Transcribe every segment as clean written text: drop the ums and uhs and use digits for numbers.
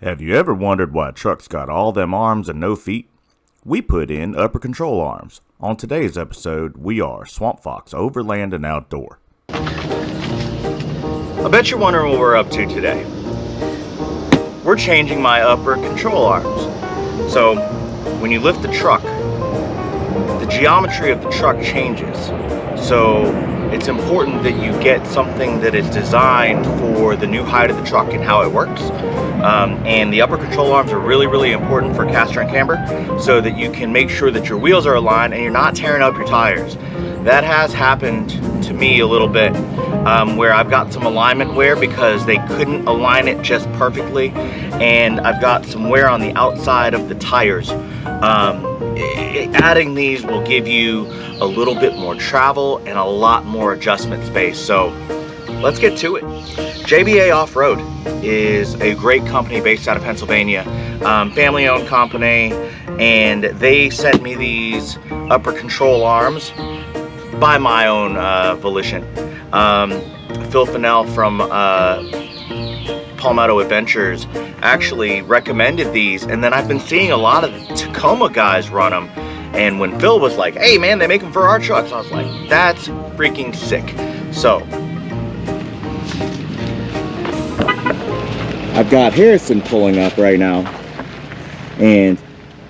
Have you ever wondered why trucks got all them arms and no feet? We put in upper control arms. On today's episode, we are Swamp Fox Overland and Outdoor. I bet you're wondering what we're up to today. We're changing my upper control arms. So, when you lift the truck, the geometry of the truck changes. So, it's important that you get something that is designed for the new height of the truck and how it works. And the upper control arms are really important for caster and camber, so that you can make sure that your wheels are aligned and you're not tearing up your tires. That has happened to me a little bit, where I've got some alignment wear because they couldn't align it just perfectly, and I've got some wear on the outside of the tires. Adding these will give you a little bit more travel and a lot more adjustment space. So let's get to it. JBA Offroad is a great company based out of Pennsylvania, family-owned company, and they sent me these upper control arms by my own volition. Phil Fennell from Palmetto Adventures actually recommended these, and then I've been seeing a lot of the Tacoma guys run them. And when Phil was like, "Hey man, they make them for our trucks," I was like, that's freaking sick. So I've got Harrison pulling up right now, and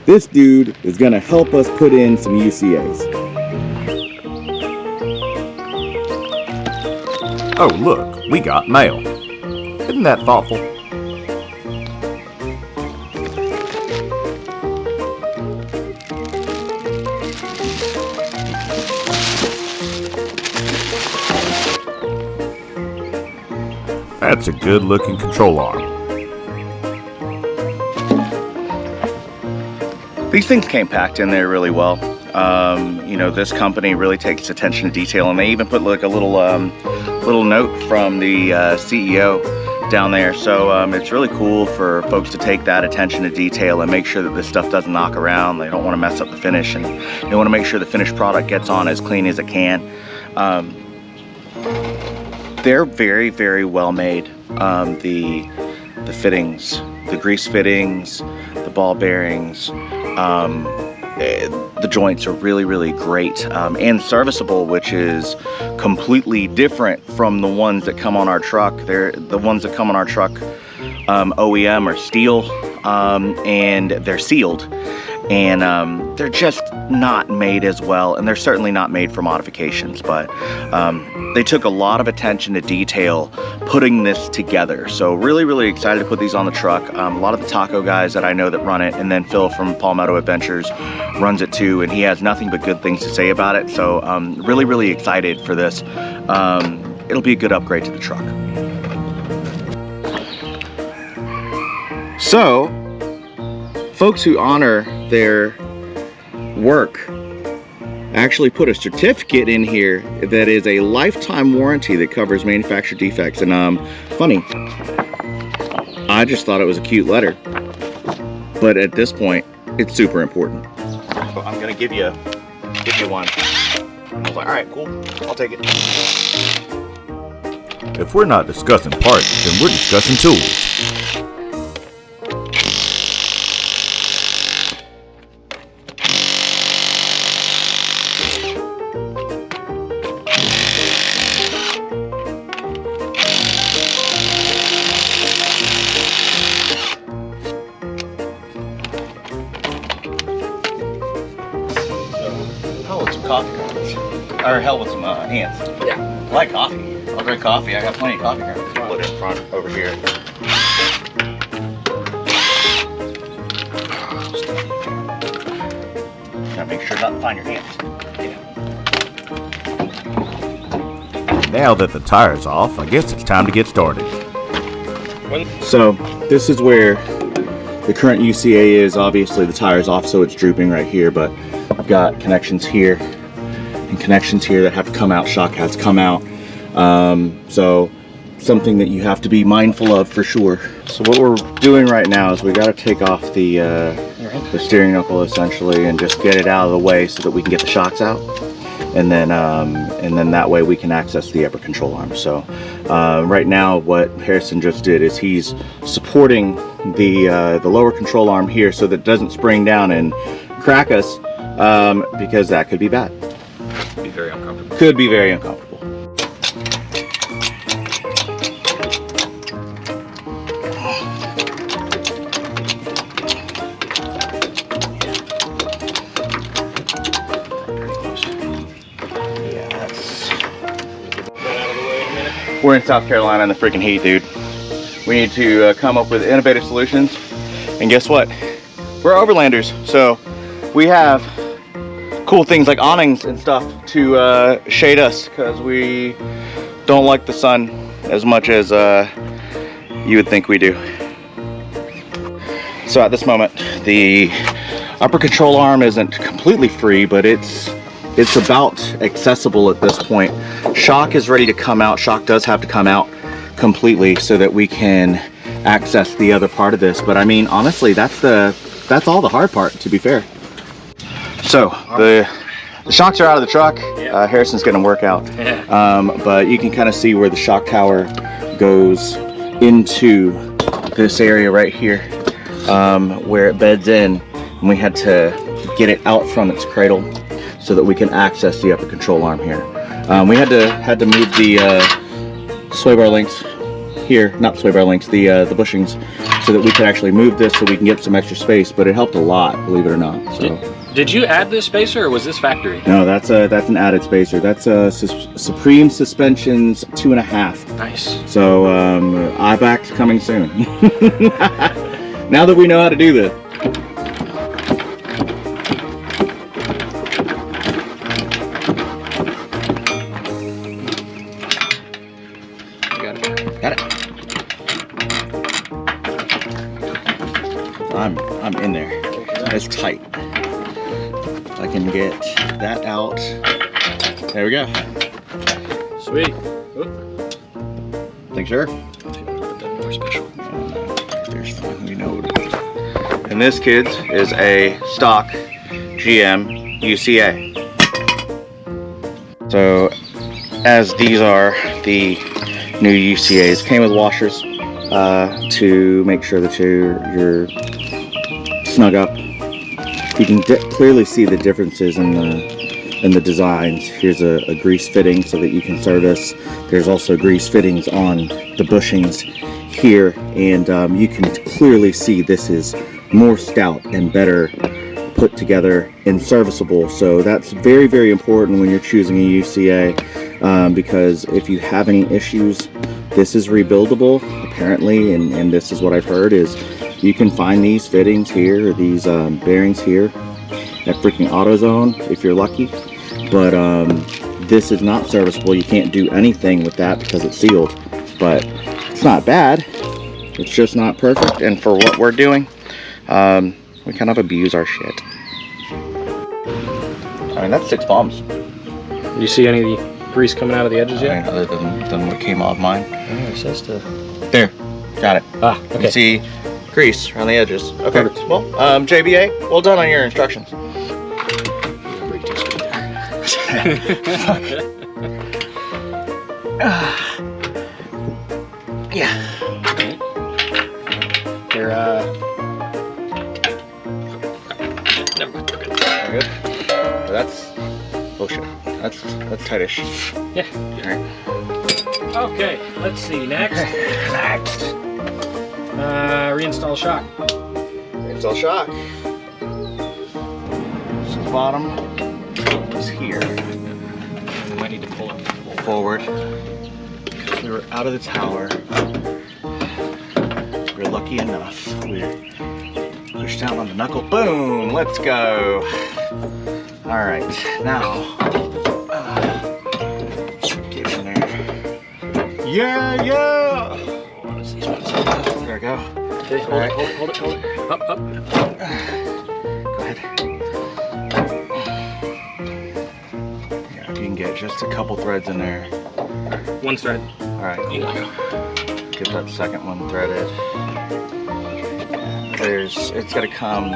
this dude is gonna help us put in some UCAs. Oh look, we got mail. Isn't that thoughtful? That's a good looking control arm. These things came packed in there really well. You know, this company really takes attention to detail, and they even put like a little note from the CEO down there. So it's really cool for folks to take that attention to detail and make sure that this stuff doesn't knock around. They don't want to mess up the finish, and they want to make sure the finished product gets on as clean as it can. They're very well made. The fittings, the grease fittings, the ball bearings, the joints are really great, and serviceable, which is completely different from the ones that come on our truck. The ones that come on our truck, OEM, are steel, and they're sealed, and they're just not made as well, and they're certainly not made for modifications, but they took a lot of attention to detail putting this together. So really excited to put these on the truck. A lot of the taco guys that I know that run it, and then Phil from Palmetto Adventures runs it too, and he has nothing but good things to say about it. So really excited for this. It'll be a good upgrade to the truck. So folks who honor their work actually put a certificate in here that is a lifetime warranty that covers manufacturer defects. And funny, I just thought it was a cute letter, but at this point it's super important. So I'm gonna give you one. I was like, all right, cool, I'll take it. If we're not discussing parts, then we're discussing tools. Hell with some coffee grounds. Or hell with some hands. Yeah. I like coffee. I'll drink coffee. I got plenty of coffee grounds. Put it in front over here. Gotta make sure not to find your hands. Yeah. Now that the tire's off, I guess it's time to get started. So this is where the current UCA is. Obviously the tire's off, so it's drooping right here, but I've got connections here and connections here that have to come out. Shock has come out. So something that you have to be mindful of for sure. So what we're doing right now is we got to take off the steering knuckle essentially and just get it out of the way so that we can get the shocks out. and then that way we can access the upper control arm. So right now what Harrison just did is he's supporting the lower control arm here so that it doesn't spring down and crack us, because that could be bad. Be very uncomfortable. Could be very uncomfortable. We're in South Carolina in the freaking heat, dude. We need to come up with innovative solutions. And guess what? We're overlanders, so we have cool things like awnings and stuff to shade us, because we don't like the sun as much as you would think we do. So at this moment, the upper control arm isn't completely free, but it's about accessible at this point. Shock is ready to come out. Shock does have to come out completely so that we can access the other part of this. But I mean, honestly, that's all the hard part, to be fair. So the shocks are out of the truck. Harrison's getting a workout. But you can kind of see where the shock tower goes into this area right here, where it beds in, and we had to get it out from its cradle so that we can access the upper control arm here. We had to move the sway bar links here, not sway bar links, the bushings, so that we could actually move this so we can get some extra space. But it helped a lot, believe it or not. So. Did you add this spacer, or was this factory? No, that's an added spacer. That's Supreme Suspensions 2.5. Nice. So IBAC's coming soon. Now that we know how to do this. Got it. I'm in there. It's tight. I can get that out. There we go. Sweet. Think sure? More special. There's fun. We know what it is. And this, kids, is a stock GM UCA. So, as these are the new UCAs, came with washers to make sure that you're snug up. You can clearly see the differences in the designs. Here's a grease fitting so that you can service. There's also grease fittings on the bushings here, and you can clearly see this is more stout and better put together and serviceable. So that's very, very important when you're choosing a UCA, because if you have any issues, this is rebuildable apparently, and this is what I've heard is you can find these fittings here, or these bearings here at freaking AutoZone if you're lucky. But this is not serviceable. You can't do anything with that because it's sealed. But it's not bad. It's just not perfect. And for what we're doing, we kind of abuse our shit. I mean, that's 6 bombs. Do you see any of the grease coming out of the edges yet? Other than what came off mine. Oh, it says to... There. Got it. Ah, okay. You see grease around the edges. Okay. Perfect. Well, JBA, well done on your instructions. Yeah. They're never mind. We're good. So that's bullshit. That's tightish. Yeah. Alright. Okay. Let's see. Next. Reinstall shock. Install shock. So the bottom is here. We might need to pull it Forward. Because we were out of the tower. We're lucky enough. We're pushed down on the knuckle. Boom! Let's go. Alright, now get in there. Yeah! There we go. Okay, hold it. Up. Go ahead. Yeah, you can get just a couple threads in there. One thread. Alright, get that second one threaded. It's gotta come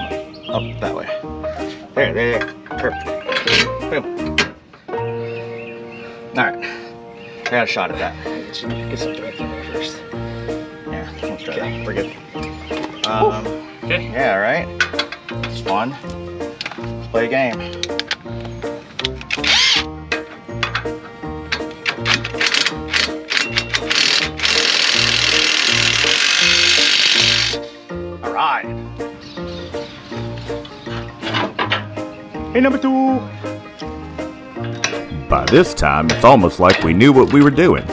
up that way. There. Perfect. Boom. right. I got a shot at that. Get some direct in there first. Yeah, let's try that. We're good. Okay. Yeah, right? It's fun. Let's play a game. All right. Hey, number 2. By this time, it's almost like we knew what we were doing.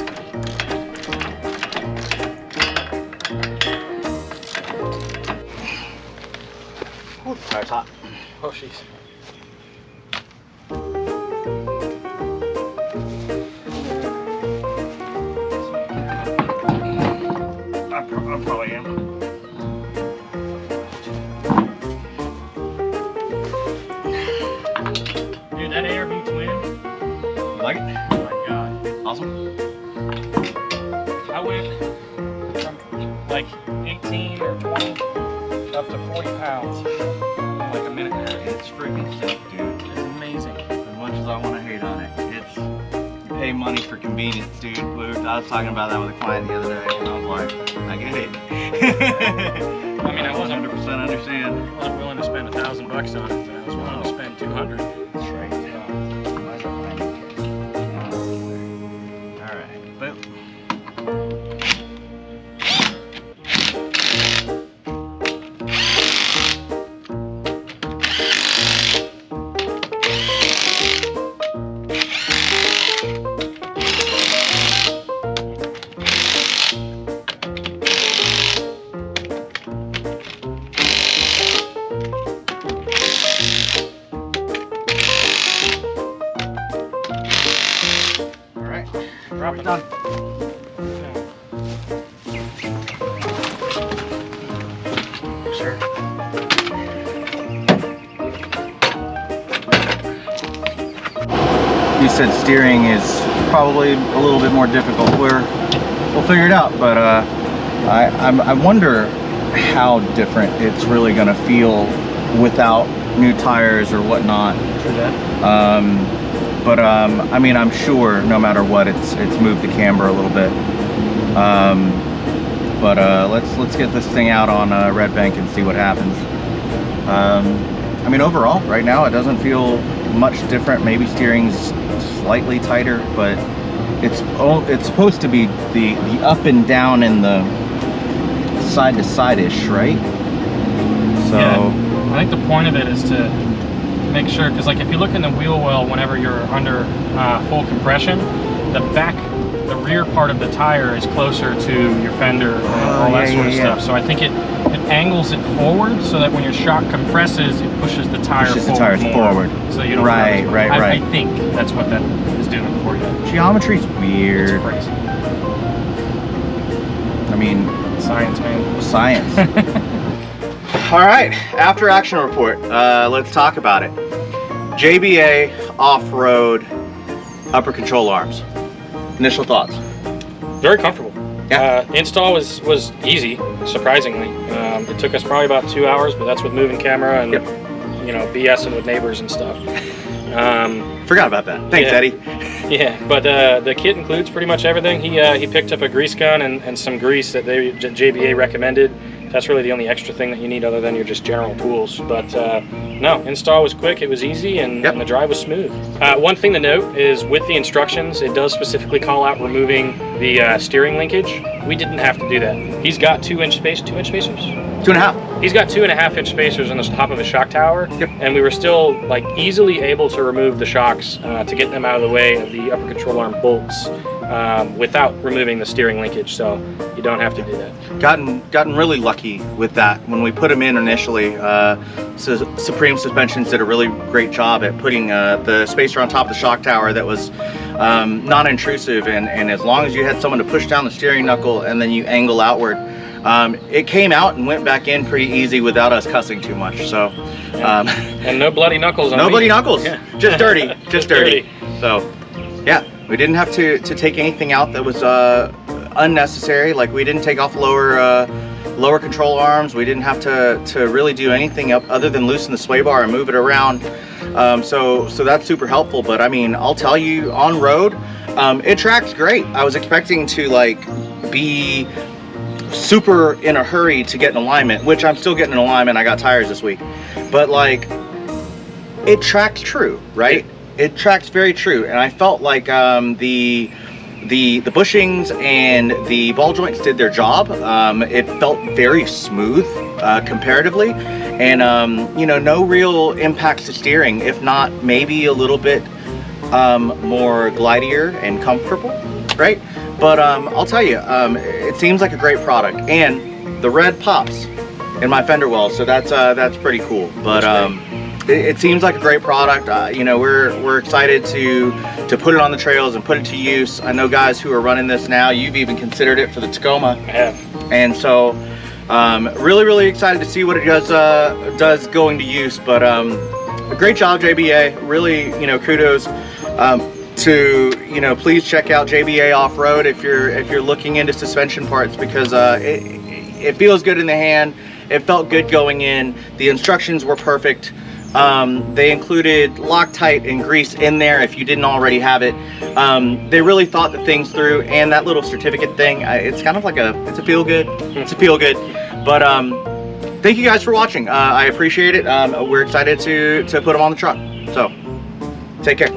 Oh, the tire's hot. Oh, jeez. I probably am. Dude, that ARB twin. You like it? Oh my god. Awesome. I went from like 18 or 20 up to 40 pounds in like a minute and a half. It's freaking sick, dude. It's amazing. As much as I want to hate on it, you pay money for convenience, dude. I was talking about that with a client the other day, and I was like, I get it. I mean, I wasn't 100% understand. willing to spend $1,000 on it, but I was willing to spend 200. That's right. All right, boom. Drop it. Done. Sure. You said steering is probably a little bit more difficult. We'll figure it out, but I wonder how different it's really going to feel without new tires or whatnot. True that. I mean, I'm sure no matter what, it's moved the camber a little bit. Let's get this thing out on Red Bank and see what happens. I mean, overall, right now, it doesn't feel much different. Maybe steering's slightly tighter, but it's supposed to be the up and down and the side to side-ish, right? So yeah, I think the point of it is to make sure, because like if you look in the wheel well whenever you're under full compression, the rear part of the tire is closer to your fender and all that sort of stuff. So I think it angles it forward so that when your shock compresses, it pushes the tire forward. So you don't right. I think that's what that is doing for you. Geometry's weird. It's crazy. I mean, science, man. Science. All right, after action report. Let's talk about it. JBA Offroad upper control arms. Initial thoughts? Very comfortable. Yeah. Install was easy, surprisingly. It took us probably about 2 hours, but that's with moving camera and you know, BSing with neighbors and stuff. Forgot about that. Thanks, Eddie. Yeah, but the kit includes pretty much everything. He picked up a grease gun and some grease that JBA recommended. That's really the only extra thing that you need other than your just general tools. But no, install was quick, it was easy, and the drive was smooth. One thing to note is with the instructions, it does specifically call out removing the steering linkage. We didn't have to do that. He's got 2-inch spacers? 2.5. He's got 2.5-inch spacers on the top of his shock tower, and we were still like easily able to remove the shocks to get them out of the way of the upper control arm bolts without removing the steering linkage. So you don't have to do that. Gotten really lucky with that. When we put them in initially, Supreme Suspensions did a really great job at putting the spacer on top of the shock tower that was non-intrusive, and as long as you had someone to push down the steering knuckle and then you angle outward, it came out and went back in pretty easy without us cussing too much. So and no bloody knuckles on no bloody knuckles. Yeah. Just dirty. Just dirty. So yeah, we didn't have to take anything out that was unnecessary. Like we didn't take off lower control arms. We didn't have to really do anything other than loosen the sway bar and move it around. So that's super helpful. But I mean, I'll tell you, on road, it tracks great. I was expecting to like be super in a hurry to get in alignment, which I'm still getting in alignment. I got tires this week, but like it tracked true, right? It tracks very true, and I felt like the bushings and the ball joints did their job. It felt very smooth comparatively, and you know, no real impacts to steering, if not maybe a little bit more glidier and comfortable, right? But I'll tell you, it seems like a great product, and the red pops in my fender wells, so that's pretty cool. But it seems like a great product. You know, we're excited to put it on the trails and put it to use. I know guys who are running this now. You've even considered it for the Tacoma. I have. And so really excited to see what it does going to use. But great job, JBA. Really, you know, kudos to, you know, please check out JBA Offroad if you're looking into suspension parts, because it feels good in the hand. It felt good going in. The instructions were perfect. They included Loctite and grease in there if you didn't already have it. They really thought the things through, and that little certificate thing, it's kind of like it's a feel good. It's a feel good. But thank you guys for watching. I appreciate it. We're excited to put them on the truck. So take care.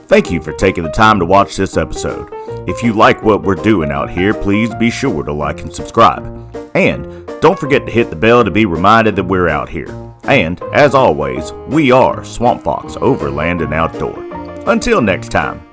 Thank you for taking the time to watch this episode. If you like what we're doing out here, please be sure to like and subscribe. And don't forget to hit the bell to be reminded that we're out here. And, as always, we are Swamp Fox Overland and Outdoor. Until next time.